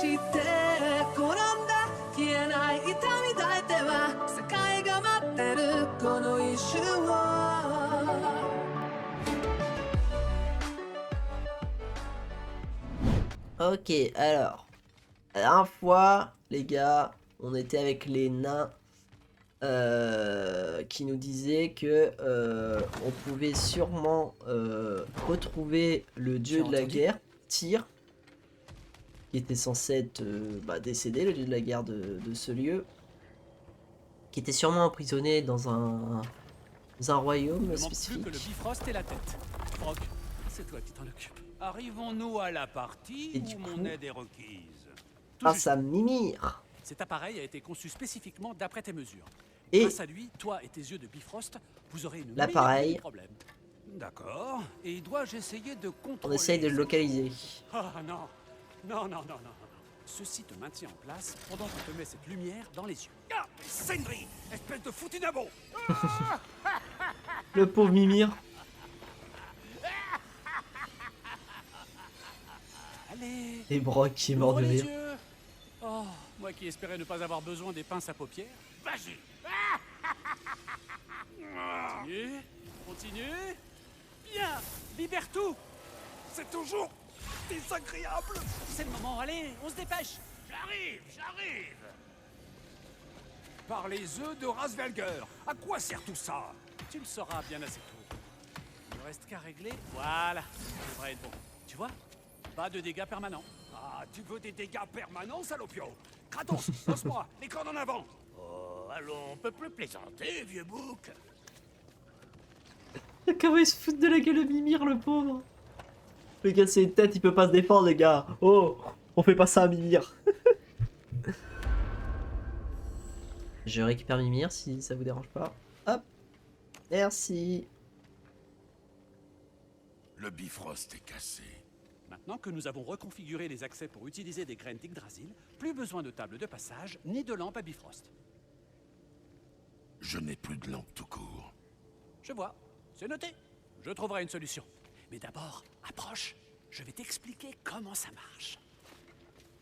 して転んだ消えない痛み抱いては世界が待ってるこの一瞬を Ok, alors, la dernière fois, les gars, on était avec les nains qui nous disaient que on pouvait sûrement retrouver le dieu de la guerre, Tyr, qui était censé être décédé, le dieu de la guerre de ce lieu, qui était sûrement emprisonné dans un royaume spécifique. Que le Bifrost et la tête. Brock, c'est toi qui t'en occupes. Arrivons-nous à la partie Et du où coup, mon aide est requise. Grâce à Mimir. Cet appareil a été conçu spécifiquement d'après tes mesures. Et grâce à lui, toi et tes yeux de Bifrost, vous aurez une l'appareil. Problème. D'accord. Et dois-je essayer de contrôler... On essaye de le localiser. Ah non. Non, non, non, non, non. Ceci te maintient en place pendant qu'on te met cette lumière dans les yeux. Ah, Sindri, espèce de foutu d'abo. Le pauvre Mimir. Allez. Et Brock qui est mort de rire. Oh, moi qui espérais ne pas avoir besoin des pinces à paupières. Vas-y. Continue. Continue. Bien. Libère tout. C'est toujours désagréable. C'est le moment, allez, on se dépêche. J'arrive. Par les œufs de Rasvelger. À quoi sert tout ça? Tu le sauras bien assez tôt. Il ne reste qu'à régler. Voilà, ça devrait être bon. Tu vois? Pas de dégâts permanents. Ah, tu veux des dégâts permanents, salopio? Kratos, lance-moi, les cordes en avant. Oh, allons, on peut plus plaisanter, vieux bouc. Comment il se fout de la gueule de Mimir, le pauvre? Le gars, c'est une tête, il peut pas se défendre, les gars. Oh, on fait pas ça à Mimir. Je récupère Mimir si ça vous dérange pas. Hop. Merci. Le Bifrost est cassé. Maintenant que nous avons reconfiguré les accès pour utiliser des graines d'Yggdrasil, plus besoin de table de passage, ni de lampe à Bifrost. Je n'ai plus de lampe tout court. Je vois, c'est noté. Je trouverai une solution. Mais d'abord, approche. Je vais t'expliquer comment ça marche.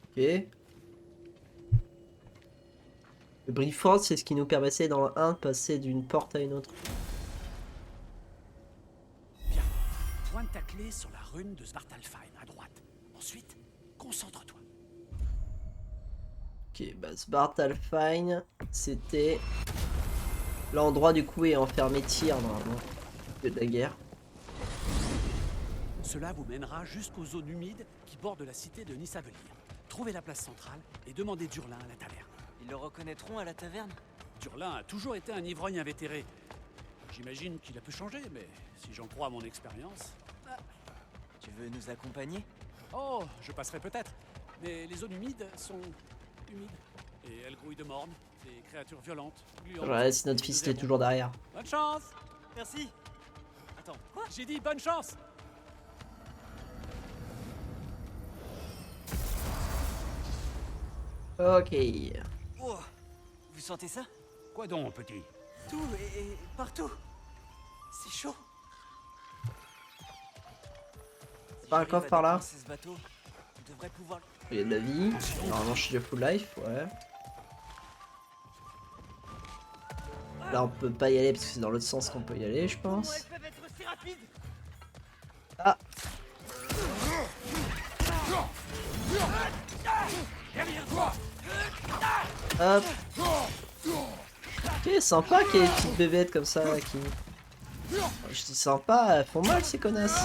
Ok. Le Bifrost, c'est ce qui nous permettait dans le 1 de passer d'une porte à une autre. Bien. Pointe ta clé sur la rune de Svartalfheim à droite. Ensuite, concentre-toi. Ok, bah Svartalfheim, c'était l'endroit du coup est enfermé Tyr normalement. De la guerre. Cela vous mènera jusqu'aux zones humides qui bordent la cité de Nisavelir. Trouvez la place centrale et demandez Durlin à la taverne. Ils le reconnaîtront à la taverne? Durlin a toujours été un ivrogne invétéré. J'imagine qu'il a pu changer, mais si j'en crois à mon expérience... Tu veux nous accompagner? Oh, je passerai peut-être. Mais les zones humides sont humides. Et elles grouillent de mornes, des créatures violentes, gluantes. Ouais, si notre fils est toujours derrière. Bonne chance! Merci. Attends, quoi? J'ai dit bonne chance! Ok. Oh, vous sentez ça? Quoi donc, petit? Tout et partout. C'est chaud. Si Pas un j'arrive coffre à par là? dépenser ce bateau, on devrait pouvoir... Il y a de la vie. Normalement, je suis de full life, ouais. Là, on peut pas y aller parce que c'est dans l'autre sens qu'on peut y aller, je Comment pense. elles peuvent être si rapides? Ah! Hop! Ok, sympa qu'il y ait des petites bébêtes comme ça qui... Je dis sympa, elles font mal ces connasses.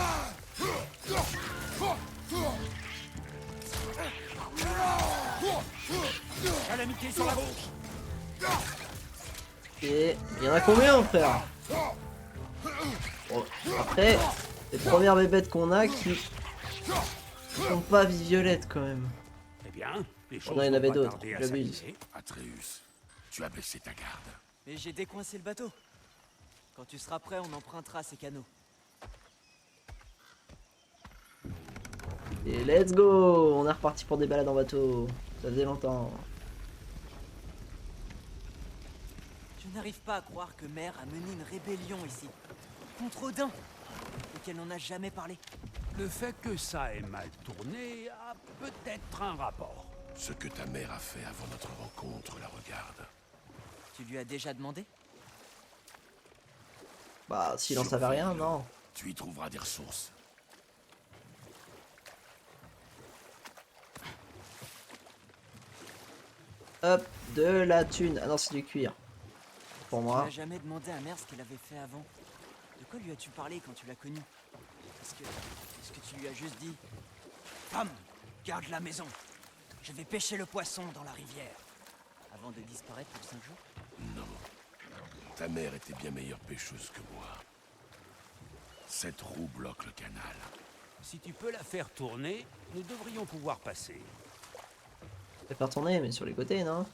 Calamité sur la gauche! Et il y en a combien, mon frère? Bon, après, les premières bébêtes qu'on a qui sont pas vie violette quand même. Eh bien, les choses Oh non, il y en avait vont pas d'autres, tarder à j'abuse. s'amuser. Atreus, tu as blessé ta garde. Mais j'ai décoincé le bateau. Quand tu seras prêt, on empruntera ces canaux. Et let's go! On est reparti pour des balades en bateau. Ça faisait longtemps. Je n'arrive pas à croire que Mère a mené une rébellion ici. Contre Odin. Et qu'elle n'en a jamais parlé. Le fait que ça ait mal tourné a peut-être un rapport. Ce que ta mère a fait avant notre rencontre la regarde. Tu lui as déjà demandé? Bah, s'il en savait rien, Surveille-le. non. Tu y trouveras des ressources. Hop, de la thune. Ah non, c'est du cuir. Pour Tu moi. n'as jamais demandé à Mère ce qu'elle avait fait avant. De quoi lui as-tu parlé quand tu l'as connue? Est-ce que tu lui as juste dit: Femme, garde la maison. Je vais pêcher le poisson dans la rivière. Avant de disparaître pour 5 jours? Non. Ta mère était bien meilleure pêcheuse que moi. Cette roue bloque le canal. Si tu peux la faire tourner, nous devrions pouvoir passer. Je vais faire tourner, mais sur les côtés, non?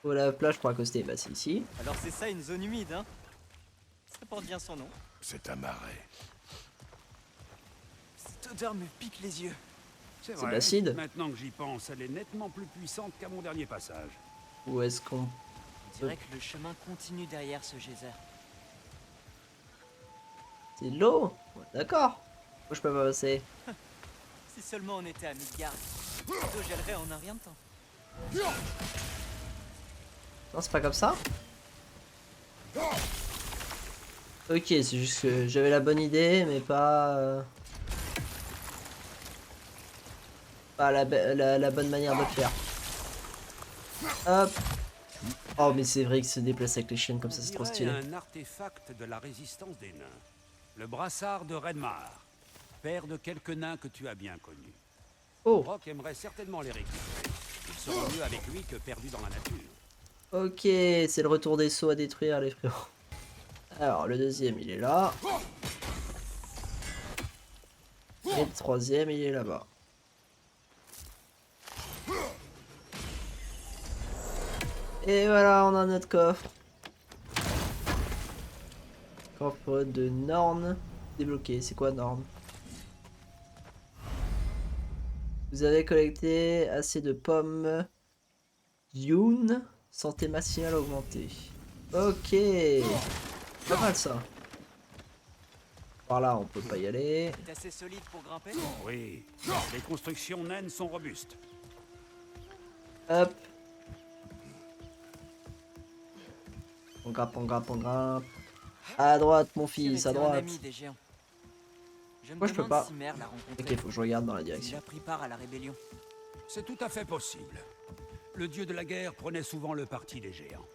Où la plage pour accoster? Bah, c'est ici. Alors c'est ça une zone humide, hein? Ça porte bien son nom. C'est un marais. Cette odeur me pique les yeux. C'est de l'acide. Maintenant que j'y pense, elle est nettement plus puissante qu'à mon dernier passage. Où est-ce qu'on... On dirait que le chemin continue derrière ce geyser. C'est de l'eau? Ouais, d'accord. Moi, je peux pas passer. Si seulement on était à Midgard, l'eau gèlerait en un rien de temps. Non, c'est pas comme ça? Ok, c'est juste que j'avais la bonne idée, mais pas... pas la bonne manière de le faire. Hop. Oh, mais c'est vrai que se déplacer avec les chaînes comme ça, c'est trop On stylé. dirait un artefact de la résistance des nains. Le brassard de Redmar, père de quelques nains que tu as bien connus. Oh, Brock aimerait certainement les récupérer. Ils seront mieux avec lui que perdus dans la nature. ok, c'est le retour des sauts à détruire, les frérots. Alors, le deuxième, il est là. Et le troisième, il est là-bas. Et voilà, on a notre coffre. Coffre de Norn. Débloqué. C'est quoi Norn? Vous avez collecté assez de pommes. Youn. Santé maximale augmentée. Ok. Pas mal ça. Par là, on peut pas y aller. C'est assez solide pour grimper? Oui, les constructions naines sont robustes. Hop. On grimpe, on grimpe, on grimpe. À droite, mon fils, à C'était un droite. ami des géants. Je me Moi, je peux demande pas. si Mère l'a rencontré. Ok, faut que je regarde dans la Il direction. a pris part à la rébellion. C'est tout à fait possible. Le dieu de la guerre prenait souvent le parti des géants.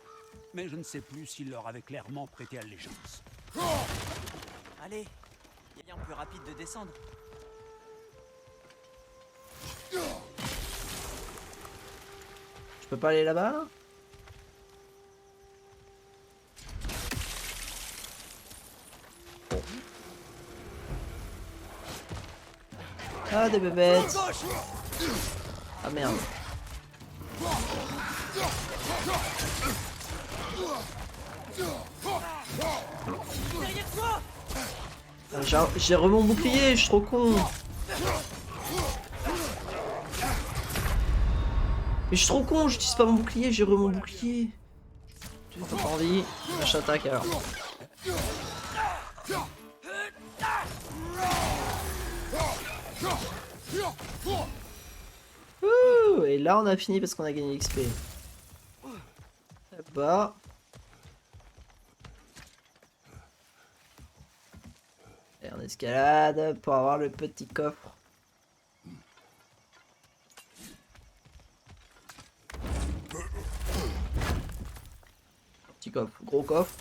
Mais je ne sais plus s'il leur avait clairement prêté allégeance. Allez, il y a un plus rapide de descendre. Je peux pas aller là-bas? Ah, des bébêtes. Ah merde. Derrière toi! Ah, j'ai remis mon bouclier, je suis trop con. Mais je suis trop con, j'utilise pas mon bouclier, j'ai remis mon bouclier. T'as pas envie? Je t'attaque alors. Ouh, et là on a fini parce qu'on a gagné l'XP. Là-bas. Et on escalade pour avoir le petit coffre. Petit coffre, gros coffre.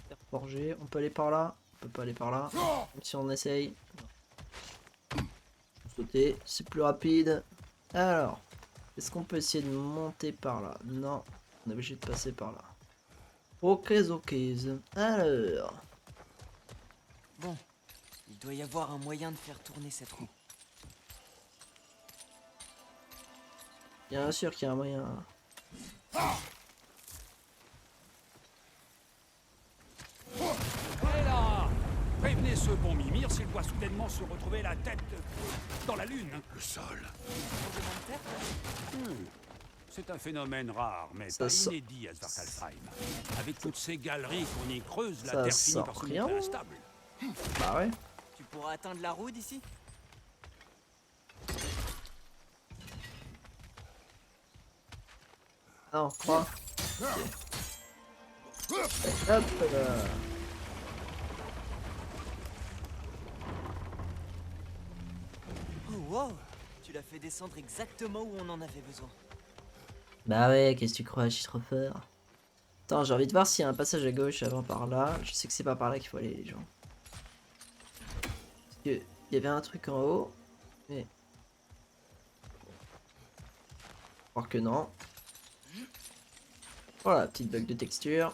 Terre forgée, on peut aller par là, on peut pas aller par là. Même si on essaye. Sauter, c'est plus rapide. Alors, est-ce qu'on peut essayer de monter par là? Non, on est obligé de passer par là. Ok, ok. Alors, Bon, il doit y avoir un moyen de faire tourner cette roue. bien sûr qu'il y a un moyen. Et là! Prévenez ce bon Mimir s'il doit soudainement se retrouver la tête dans la lune. Le sol. Tremblement de terre? C'est un phénomène rare, mais Ça pas sent- inédit à Svartalfheim. Avec toutes ces galeries qu'on y creuse, la Ça terre finit sent par se rien. montrer instable. Bah ouais. Tu pourras atteindre la roue d'ici? Ah, non, 3. Hop là. Oh wow, tu l'as fait descendre exactement où on en avait besoin. Bah ouais, qu'est-ce que tu crois, je suis trop fort. Attends, j'ai envie de voir s'il y a un passage à gauche avant par là. Je sais que c'est pas par là qu'il faut aller, les gens. Parce que il y avait un truc en haut, mais... croire que non. Voilà, petite bug de texture.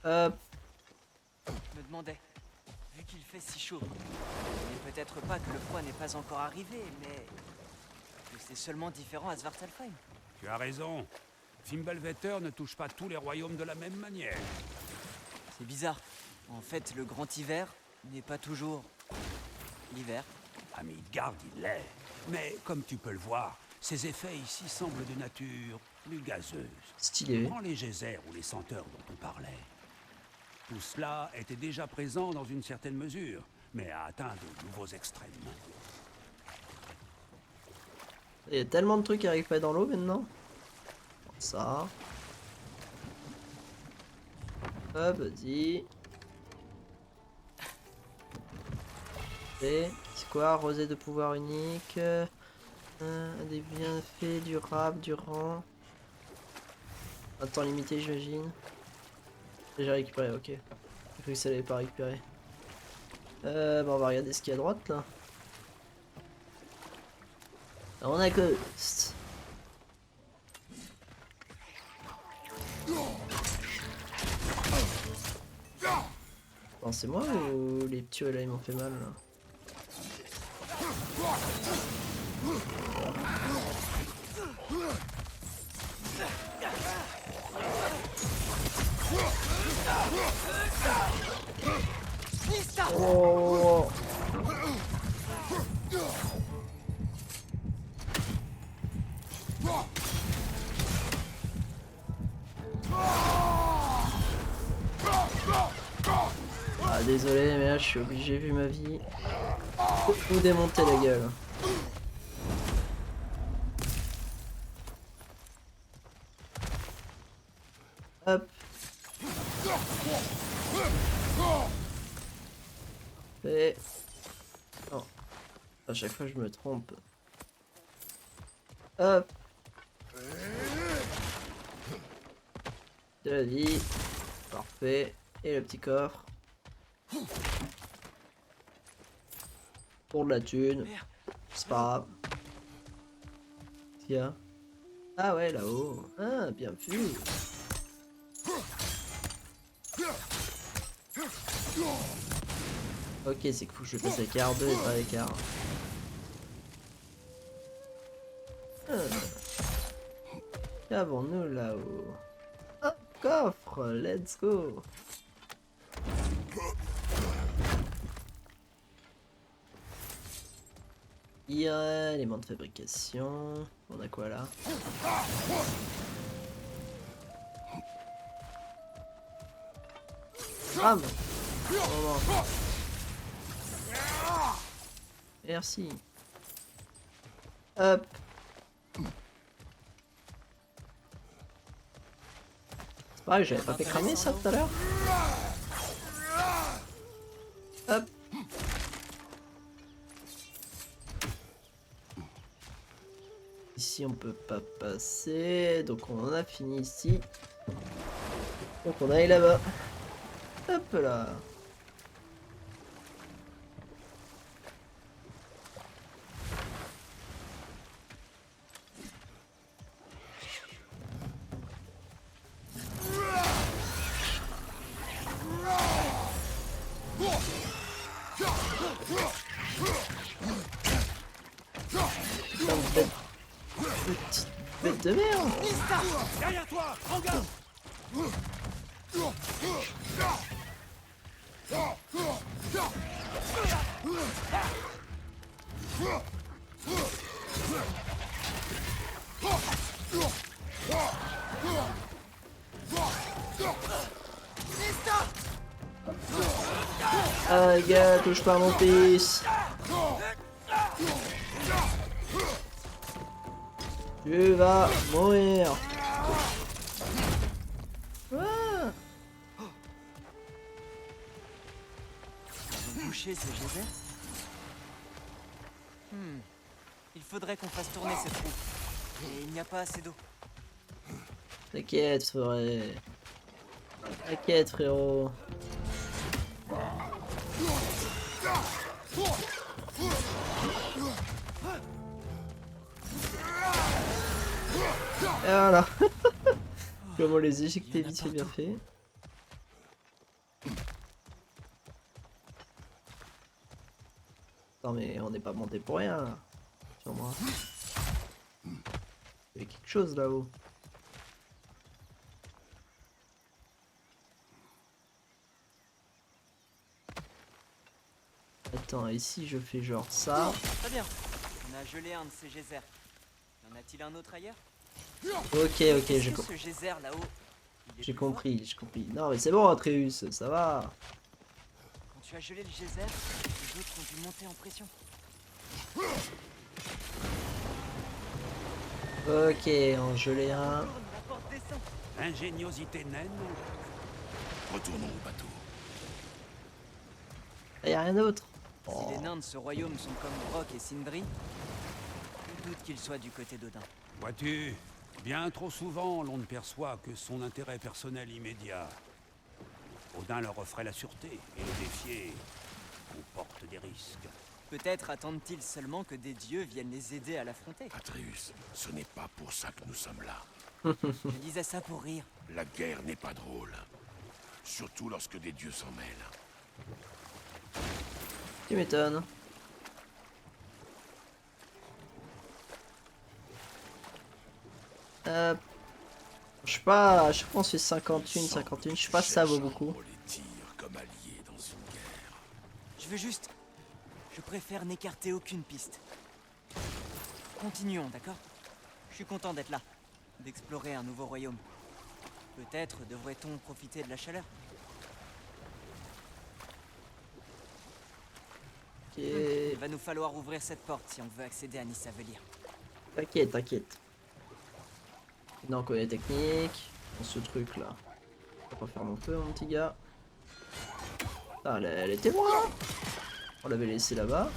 Hop. Je me demandais, vu qu'il fait si chaud, mais peut-être pas que le froid n'est pas encore arrivé, mais que c'est seulement différent à Svartalfheim. Tu as raison. Fimbulvetter ne touche pas tous les royaumes de la même manière. C'est bizarre. En fait, le grand hiver n'est pas toujours l'hiver. À Midgard, il l'est. Mais comme tu peux le voir, ces effets ici semblent de nature plus gazeuse. Stylé. Prends les geysers ou les senteurs dont on parlait. Tout cela était déjà présent dans une certaine mesure, mais a atteint de nouveaux extrêmes. Il y a tellement de trucs qui arrivent pas dans l'eau maintenant. Ça. Hop, vas-y. Et c'est quoi? Rosée de pouvoir unique. Des bienfaits durables durant un temps limité, j'imagine. Déjà récupéré, ok. J'ai cru que ça l'avait pas récupéré. Bon, on va regarder ce qu'il y a à droite là. On accoste. Bon, c'est moi ou les petits là ils m'ont fait mal là? Oh. Ah désolé mais là je suis obligé vu ma vie. Faut vous démonter la gueule. Hop. Et... non. À chaque fois je me trompe. Hop. De la vie. Parfait. Et le petit coffre. Pour de la thune. C'est pas grave. Tiens. Ah ouais là-haut. Ah bien vu. Ok, c'est que faut que je passe avec R2 et pas avec R1. Qu'avons-nous là-haut? Un coffre, let's go. Éléments de fabrication. On a quoi là? Ah bon. Oh, merci. Hop. C'est pareil, j'avais pas fait cramer ça tout à l'heure. Hop. Ici on peut pas passer, donc on en a fini ici. Donc on aille là-bas. Hop là. Putain, petite bête de merde. Derrière toi, en garde. Ah les gars, touche pas à mon fils. Tu vas mourir. Ah. Ils ont bouché ce geyser. Il faudrait qu'on fasse tourner cette roue. Et il n'y a pas assez d'eau. T'inquiète, frère. T'inquiète, frérot. Et voilà. Comment les éjecter vite fait bien fait. Non mais on n'est pas monté pour rien là. Sur moi. Il y a quelque chose là-haut. Attends, ici je fais genre ça. Très bien. On a gelé un de ces geysers. Y en a-t-il un autre ailleurs? Ok, Est-ce j'ai que ce geyser là-haut, il est plus fort? j'ai compris. Non mais c'est bon Atreus, ça va. Quand tu as gelé le geyser, les autres ont dû monter en pression. Ok, en gelé un. La porte descend. Ingéniosité naine. Retournons au bateau. Y a rien d'autre. Si les nains de ce royaume sont comme Brok et Sindri, je doute qu'ils soient du côté d'Odin. Vois-tu, bien trop souvent, l'on ne perçoit que son intérêt personnel immédiat. Odin leur offrait la sûreté, et le défier comporte des risques. Peut-être attendent-ils seulement que des dieux viennent les aider à l'affronter. Atreus, ce n'est pas pour ça que nous sommes là. Je disais ça pour rire. La guerre n'est pas drôle. Surtout lorsque des dieux s'en mêlent. Tu m'étonnes. Je sais pas, à chaque fois on se fait 51, 51, je sais pas si ça vaut beaucoup. On les tire comme alliés dans une guerre. Je veux juste... Je préfère n'écarter aucune piste. Continuons, d'accord? Je suis content d'être là, d'explorer un nouveau royaume. Peut-être devrait-on profiter de la chaleur. Ok, Il va nous falloir ouvrir cette porte si on veut accéder à Nysavellir. t'inquiète, t'inquiète. Maintenant on connaît la technique. Dans ce truc là. On va pas faire mon feu mon petit gars. Ah, elle était loin. On l'avait laissé là-bas.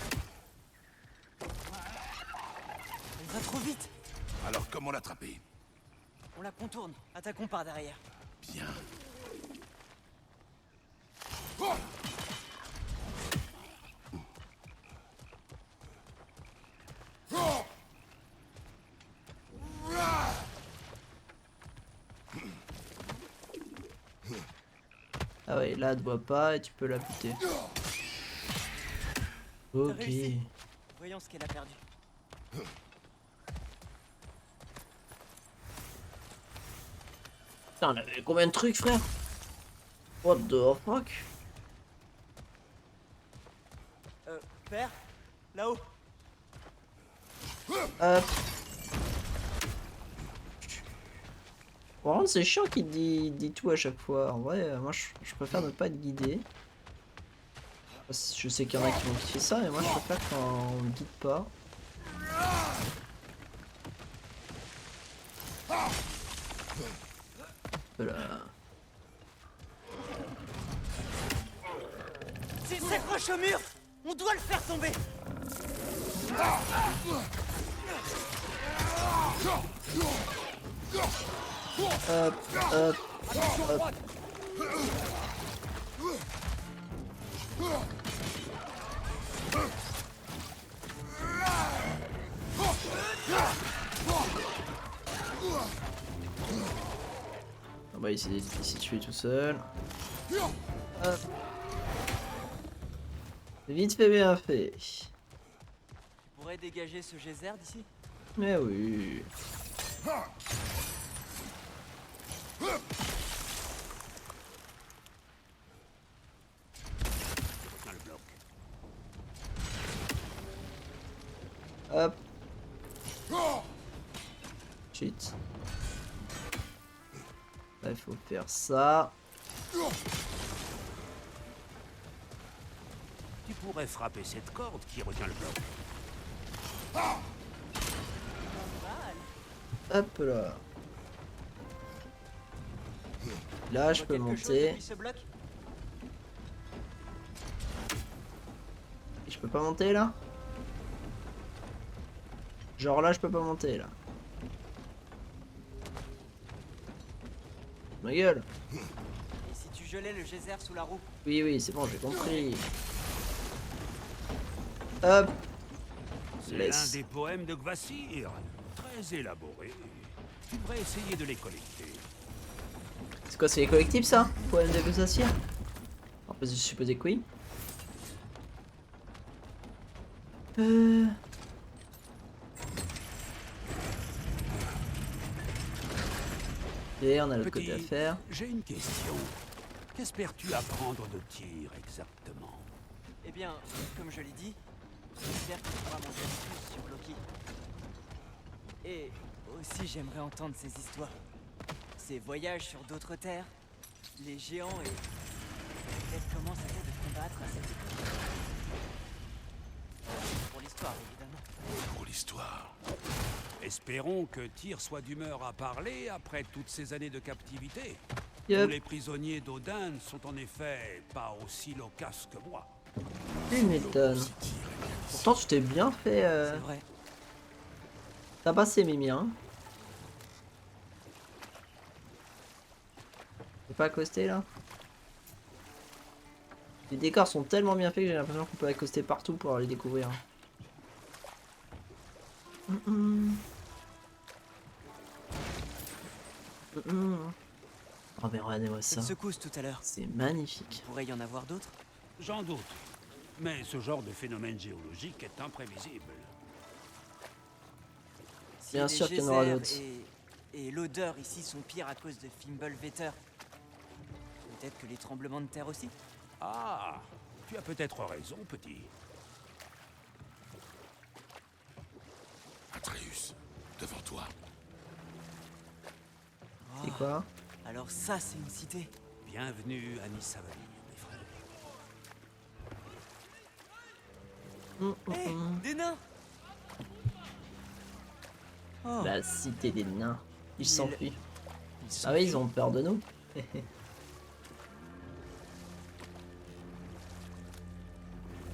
Elle va trop vite. Alors comment l'attraper? On la contourne. Attaquons par derrière. Bien. Ah ouais, là elle te voit pas et tu peux la buter. Ok. réussi. Voyons ce qu'elle a perdu. Putain, on avait combien de trucs, frère? What the fuck? Père? Là-haut. Hop. Par contre, c'est chiant qu'il dit tout à chaque fois. En vrai, moi je préfère ne pas être guidé. Je sais qu'il y en a qui vont kiffer ça, et moi je préfère quand on me guide pas. Voilà. S'il s'accroche au mur, on doit le faire tomber. Hop, hop, hop. On va essayer de s'y tuer tout seul. Hop. Vite fait, bien fait. Tu pourrais dégager ce geyser d'ici? Mais oui. Tiens le bloc. Hop. Shit. Là, il faut faire ça. Tu pourrais frapper cette corde qui retient le bloc. Pas mal. Hop là. Là, je Tu peux vois quelque chose monter. depuis ce bloc? Je peux pas monter là? Genre là, je peux pas monter là. Ma gueule. Et si tu gelais le geyser sous la roue? Oui, oui, c'est bon, j'ai compris. Hop. C'est l'un des poèmes de Gvassir. Très élaboré. Tu devrais essayer de les collecter. C'est quoi, c'est les collectifs ça? Poème de Gvassir? On peut supposer que oui. Et on a le côté à Petit, faire. j'ai une question. Qu'espères-tu apprendre de tir exactement? Eh bien, comme je l'ai dit, j'espère que tu pourras m'en dire plus sur Loki. Et aussi, j'aimerais entendre ses histoires. Ses voyages sur d'autres terres, les géants et peut-être comment c'était de combattre à cette époque. Pour l'histoire, évidemment. Pour l'histoire. Espérons que Tyr soit d'humeur à parler après toutes ces années de captivité. Yep. Tous les prisonniers d'Odin ne sont en effet pas aussi loquaces que moi. Tu m'étonnes. Pourtant, tu t'es bien fait C'est vrai. tabasser, Mimi, hein. T'es pas accosté là? Les décors sont tellement bien faits que j'ai l'impression qu'on peut accoster partout pour les découvrir. Oh mais regardez-moi ça. Cette secousse tout à l'heure. C'est magnifique. Il pourrait y en avoir d'autres? J'en doute. Mais ce genre de phénomène géologique est imprévisible. Si Bien les sûr qu'il y en aura geysers d'autres. et l'odeur ici sont pires à cause de Fimbulvetter. Peut-être que les tremblements de terre aussi? Ah, tu as peut-être raison, petit. Atreus, devant toi. C'est quoi? Alors ça, c'est une cité. Bienvenue à Nisavali, mes frères. Hé, des nains! Oh, La cité des nains. Ils s'enfuient. ils Ah oui, ils ont peur de nous.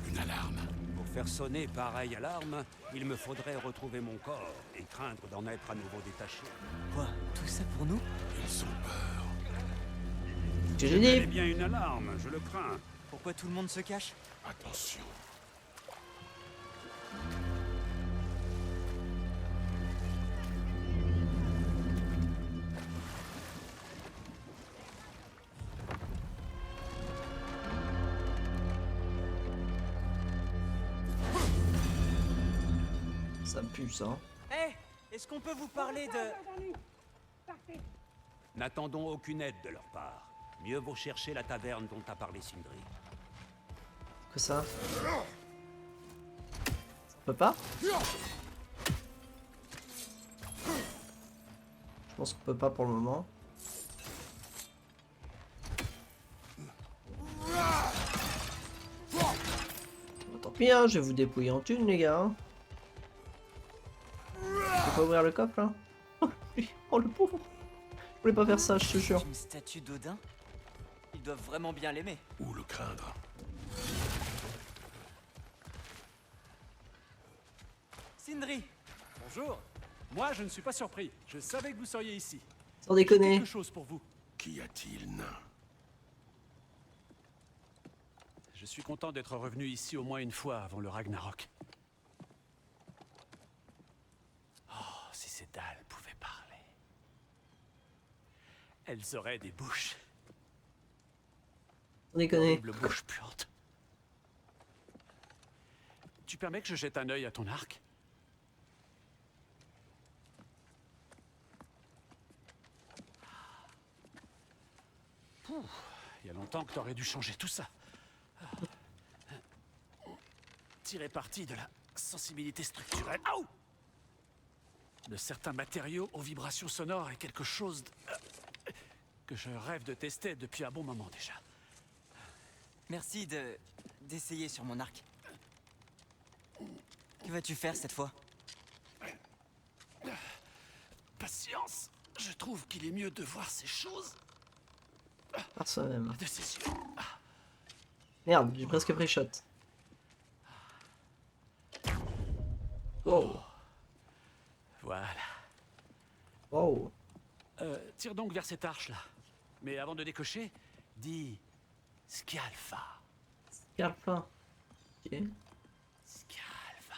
Une alarme. Pour faire sonner pareille alarme, il me faudrait retrouver mon corps et craindre d'en être à nouveau détaché. Quoi? Tout ça pour nous? Ils ont peur. Que j'ai C'est dit. bien une alarme, je le crains. Pourquoi tout le monde se cache? Attention. Ça pue ça. Hé, est-ce qu'on peut vous parler de... N'attendons aucune aide de leur part. Mieux vaut chercher la taverne dont a parlé Sindri. Que ça? On peut pas? Je pense qu'on peut pas pour le moment. Bon, tant pis, hein, je vais vous dépouiller en thune, les gars. Hein. Je peux pas ouvrir le coffre là? Oh le pauvre! Je voulais pas faire ça, je te jure. Une statue d'Odin? Ils doivent vraiment bien l'aimer. Ou le craindre. Sindri! Bonjour. Moi, je ne suis pas surpris. Je savais que vous seriez ici. Sans J'ai déconner. quelque chose pour vous. Qu'y a-t-il, nain? Je suis content d'être revenu ici au moins une fois avant le Ragnarok. Oh, si ces dalles pouvaient parler. Elles auraient des bouches. Sans déconner. Horrible bouche puante. Tu permets que je jette un œil à ton arc? Pouh, il y a longtemps que t'aurais dû changer tout ça. Tirer parti de la sensibilité structurelle. Aouh! De certains matériaux aux vibrations sonores est quelque chose que je rêve de tester depuis un bon moment déjà. Merci d'essayer sur mon arc. Que vas-tu faire cette fois? Patience. Je trouve qu'il est mieux de voir ces choses Par soi-même. de ses yeux. Merde, j'ai presque pris shot. Wow. Voilà. Wow. Tire donc vers cette arche là. Mais avant de décocher, dis Scialfa. Scarpa. Ok. Scialfa.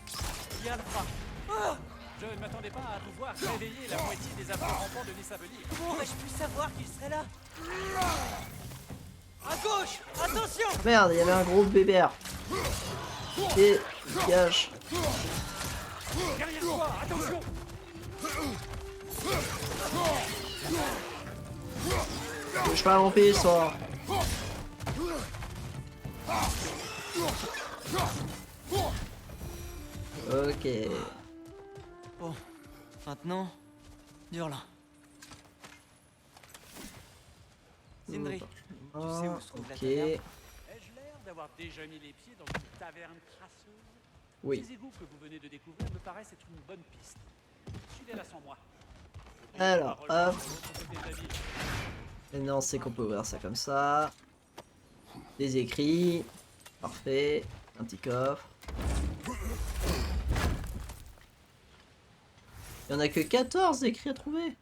Scialfa. Je ne m'attendais pas à pouvoir réveiller la moitié des affreux rampants de Nissabelir. Comment aurais-je pu savoir qu'il serait là? À gauche! Attention! Merde, il y avait un gros bébert. Et dégage. Derrière toi, attention! Touche pas à mon fils, toi. Ok. Bon, maintenant, Durlin. Sindri, tu sais où se trouve la Ok. taverne? Ai-je l'air d'avoir déjà mis les pieds dans une taverne crasseuse? Oui. Les égouts que vous venez de découvrir me paraissent être une bonne piste. Suivez-la sans moi. Alors, hop. De l'autre côté de la ville. Maintenant, c'est qu'on peut ouvrir ça comme ça. Des écrits. Parfait. Un petit coffre. Il y en a que 14 écrits à trouver.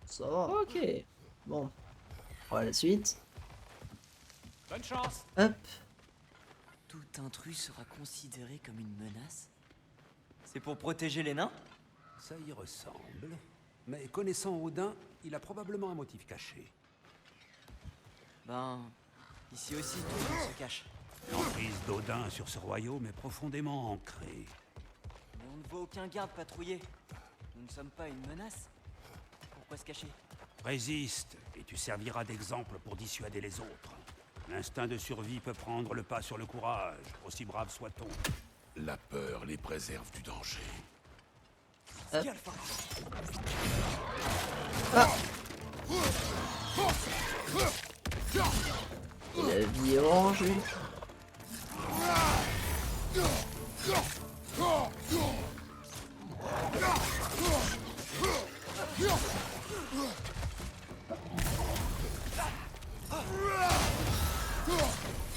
Ça va. Ok. Bon. On va à la suite. Bonne chance! Hop. Tout intrus sera considéré comme une menace? C'est pour protéger les nains? Ça y ressemble. Mais connaissant Odin, il a probablement un motif caché. Ben, ici aussi tout le monde se cache. L'emprise d'Odin sur ce royaume est profondément ancrée. Mais on ne voit aucun garde patrouiller. Nous ne sommes pas une menace. Pourquoi se cacher? Résiste, et tu serviras d'exemple pour dissuader les autres. L'instinct de survie peut prendre le pas sur le courage, aussi brave soit-on. La peur les préserve du danger. Scialfa. La vie est orange. lui.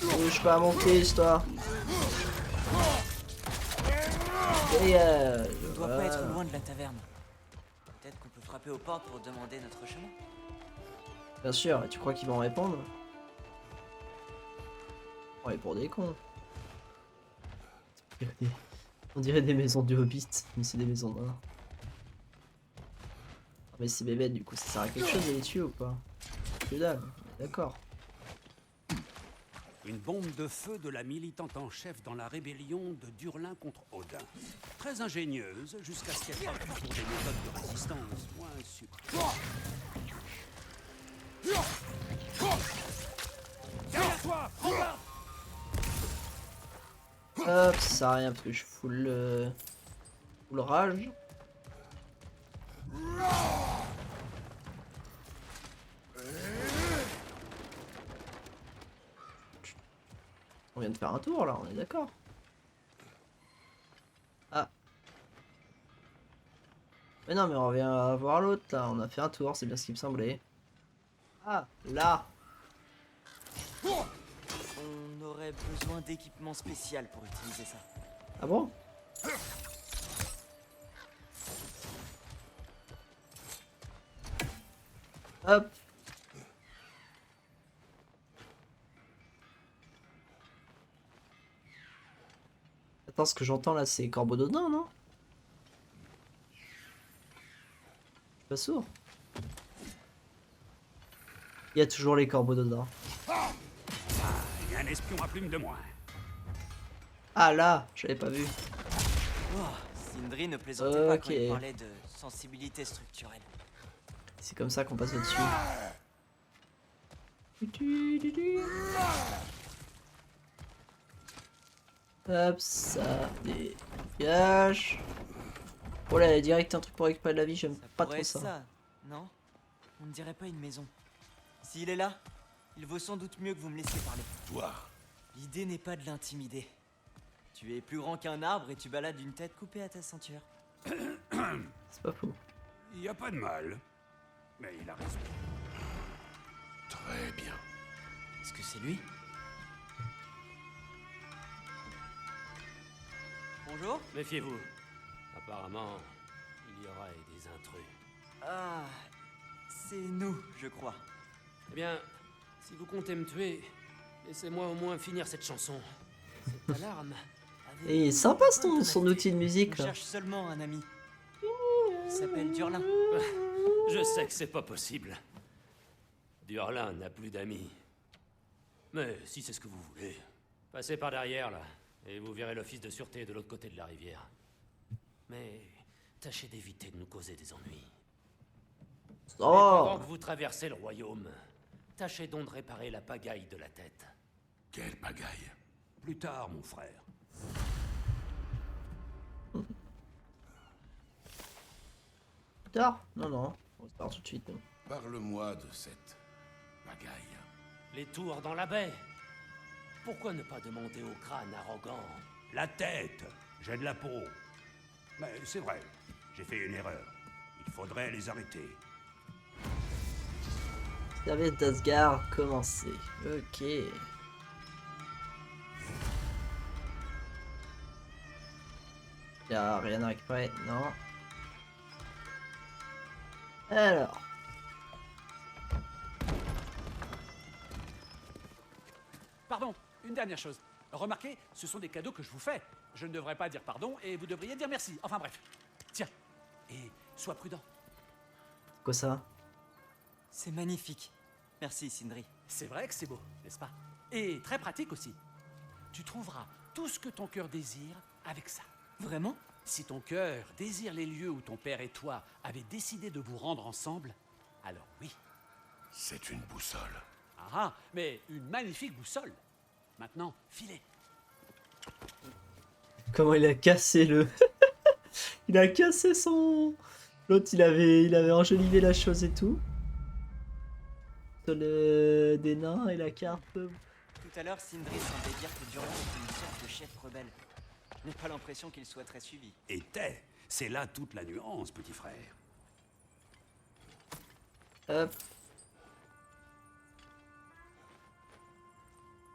Touche pas à mon fils, toi. Dégage. On ne doit Voilà. pas être loin de la taverne. Peut-être qu'on peut frapper aux portes pour demander notre chemin. Bien sûr, et tu crois qu'ils vont répondre? Ouais, pour des cons. On dirait des maisons du Hobbit, mais c'est des maisons de nains. Ah, mais ces bébêtes, du coup, ça sert à quelque chose de les tuer ou pas? Que dalle, d'accord. Une bombe de feu de la militante en chef dans la rébellion de Durlin contre Odin. Très ingénieuse, jusqu'à ce qu'elle parte pour des méthodes de résistance moins subtiles. Derrière toi, prends garde! Hop, ça sert à rien parce que je full rage. On vient de faire un tour là, on est d'accord. Ah. Mais non, mais on revient à voir l'autre là, on a fait un tour, c'est bien ce qui me semblait. Ah, là. On aurait besoin d'équipement spécial pour utiliser ça. Ah bon? Hop. Attends, ce que j'entends là, c'est Corbeau d'Odin, non? Je suis pas sourd. Il y a toujours les Corbeaux d'Odin. Il y a un espion à plume de moins. Ah là, j'avais pas vu. Oh, Sindri ne plaisantait pas quand il Ok. parlait de sensibilité structurelle. C'est comme ça qu'on passe au-dessus. Hop, ça dégage. Oh là, direct un truc pour récupérer de la vie, j'aime Ça pas pourrait trop être ça. ça, non? On ne dirait pas une maison. S'il est là, Il vaut sans doute mieux que vous me laissiez parler. Toi, L'idée n'est pas de l'intimider. Tu es plus grand qu'un arbre et tu balades une tête coupée à ta ceinture. C'est pas faux. Il n'y a pas de mal. Mais il a raison. très bien. Est-ce que c'est lui? Bonjour. Méfiez-vous. Apparemment, il y aurait des intrus. Ah, c'est nous, je crois. Eh bien, si vous comptez me tuer, laissez-moi au moins finir cette chanson. Cette alarme. avait Et une sympa bonne son tonalité. outil de musique On là. cherche seulement un ami. Il s'appelle Durlin. Je sais que c'est pas possible. Durlin n'a plus d'amis. Mais si c'est ce que vous voulez, passez par derrière là, et vous verrez l'office de sûreté de l'autre côté de la rivière. Mais tâchez d'éviter de nous causer des ennuis. Et pendant Oh, que vous traversez le royaume, tâchez donc de réparer la pagaille de la tête. Quelle pagaille. Plus tard, mon frère. tard? Non, non. On se part tout de suite. nous. Parle-moi de cette pagaille. Les tours dans la baie. Pourquoi ne pas demander au crâne arrogant? La tête. J'ai de la peau. Mais c'est vrai. J'ai fait une erreur. Il faudrait les arrêter. Service d'Asgard commencé. Ok. Y'a rien à récupérer, non. Alors. Pardon, une dernière chose. Remarquez, ce sont des cadeaux que je vous fais. Je ne devrais pas dire pardon et vous devriez dire merci. Enfin bref. Tiens. Et sois prudent. Quoi ça? C'est magnifique. Merci, Sindri. C'est vrai que c'est beau, n'est-ce pas? Et très pratique aussi. Tu trouveras tout ce que ton cœur désire avec ça. Vraiment? Si ton cœur désire les lieux où ton père et toi avez décidé de vous rendre ensemble, alors oui. C'est une boussole. Ah, mais une magnifique boussole. Maintenant, filez. Comment il a cassé le... il a cassé son... L'autre il avait enjolivé la chose et tout. Sur le... des nains et la carte. Tout à l'heure, Sindri semblait dire que Durlin est une sorte de chef rebelle. Je n'ai pas l'impression qu'il soit très suivi. Était. C'est là toute la nuance, petit frère. Hop.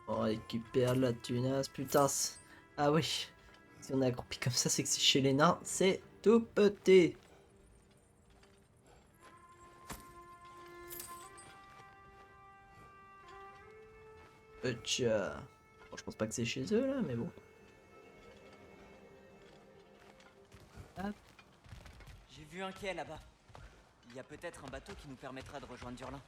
On récupère la tunasse. Putain. Ah oui. Si on est accroupi comme ça, c'est que c'est chez les nains. C'est tout petit. Tcha. Bon, je pense pas que c'est chez eux là, mais bon. Hop. J'ai vu un quai là-bas. Il y a peut-être un bateau qui nous permettra de rejoindre Durlin.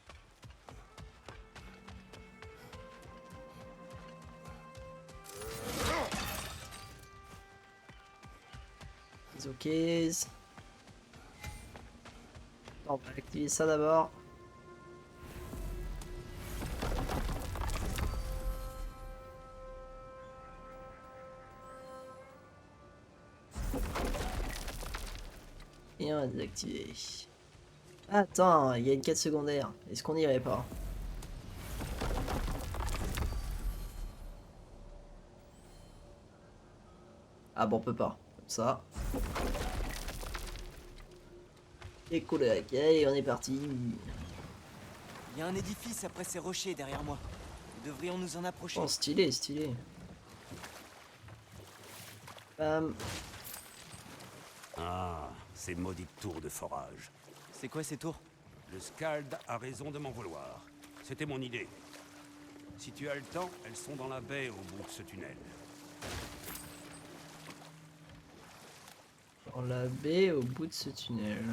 Les okies. On va activer ça d'abord. Et on va désactiver. Attends, il y a une quête secondaire. Est-ce qu'on irait pas? Ah bon, on peut pas. Comme ça. Et cool, ok, on est parti. Il y a un édifice après ces rochers derrière moi. Devrions nous en approcher. Oh, stylé, stylé. Ah, ces maudites tours de forage. C'est quoi ces tours? Le Skald a raison de m'en vouloir. C'était mon idée. Si tu as le temps, elles sont dans la baie au bout de ce tunnel. Dans la baie au bout de ce tunnel.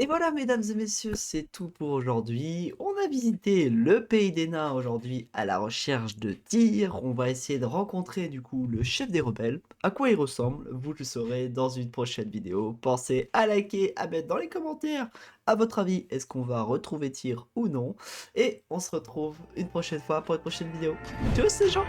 Et voilà, mesdames et messieurs, c'est tout pour aujourd'hui. On a visité le pays des nains aujourd'hui à la recherche de Tyr. On va essayer de rencontrer du coup le chef des rebelles. À quoi il ressemble, vous le saurez dans une prochaine vidéo. Pensez à liker, à mettre dans les commentaires à votre avis, est-ce qu'on va retrouver Tyr ou non. Et on se retrouve une prochaine fois pour une prochaine vidéo. Tchuss les gens!